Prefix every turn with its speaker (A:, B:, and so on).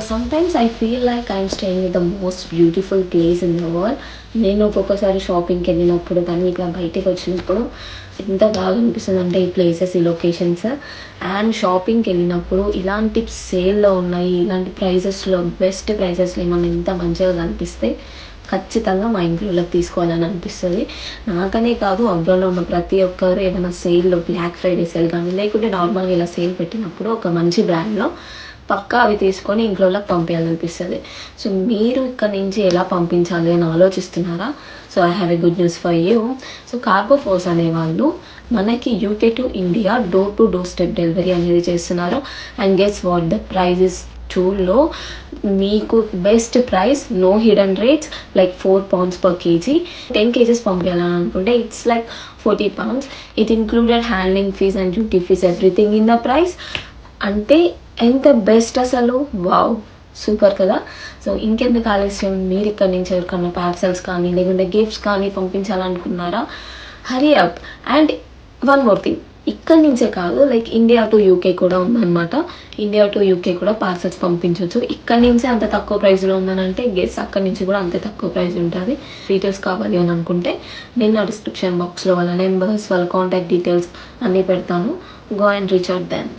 A: Sometimes I feel like I am staying at the most beautiful place in the world. నేను ఒక్కొక్కసారి షాపింగ్‌కెళ్ళినప్పుడు కానీ, ఇట్లా బయటికొచ్చినప్పుడు ఎంత బాగా అనిపిస్తదంటే ఈ ప్లేసెస్, ఈ లొకేషన్స్ అండ్ షాపింగ్‌కెళ్ళినప్పుడు ఇలాంటి సేల్‌లో ఉన్నాయి, ఇలాంటి ప్రైజెస్‌లో బెస్ట్ ప్రైజెస్‌లో ఏమన్నా ఇంత మంచిగా కనిపిస్తే ఖచ్చితంగా మా ఇంట్లో వాళ్ళకి తీసుకోవాలని అనిపిస్తది. నాకనే కాదు అబ్రాడ్‌లో ఉన్న ప్రతి ఒక్కరు ఏదైనా సేల్‌లో బ్లాక్ ఫ్రైడే సేల్ కానీ, లేకుంటే నార్మల్‌గా ఇలా సేల్ పెట్టినప్పుడు ఒక మంచి బ్రాండ్‌లో పక్కా అవి తీసుకొని ఇంట్లో వాళ్ళకి పంపియాలనిపిస్తది. సో, మీరు ఇక్కడి నుంచి ఎలా పంపించాలి అని ఆలోచిస్తున్నారా? So, I have a good news for you. So, cargo force అనేవాళ్ళు మనకి UK to India door to door step delivery అనేది చేస్తున్నారు. And guess what the price is too low. మీకు best price, no hidden rates, like £4 per kg. 10 kgs పంపించాలని అనుకుంటే it's like £40. It included handling fees and duty fees everything in the price. అంటే ఎంత best అసలు, wow! Super కదా! So, ఇంకెందుకు ఆలస్యం, మీరు ఇక్కడి నుంచి ఎవరికన్నా పార్సెల్స్ కానీ, లేకుంటే గిఫ్ట్స్ కానీ పంపించాలనుకున్నారా? Hurry up. And one more thing, ఇక్కడి నుంచే కాదు, లైక్ ఇండియా టు యూకే కూడా ఉందనమాట. ఇండియా టు యూకే కూడా పార్సెల్స్ పంపించొచ్చు. ఇక్కడి నుంచే అంత తక్కువ ప్రైస్‌లో ఉందనంటే గెస్ అక్కడి నుంచి కూడా అంతే తక్కువ ప్రైస్ ఉంటది. డీటెయిల్స్ కావాలి అని అనుకుంటే నేను నా డిస్క్రిప్షన్ బాక్స్‌లో వాళ్ళ నెంబర్స్, వాళ్ళ కాంటాక్ట్ డీటెయిల్స్ అన్నీ పెడతాను. Go and reach out them.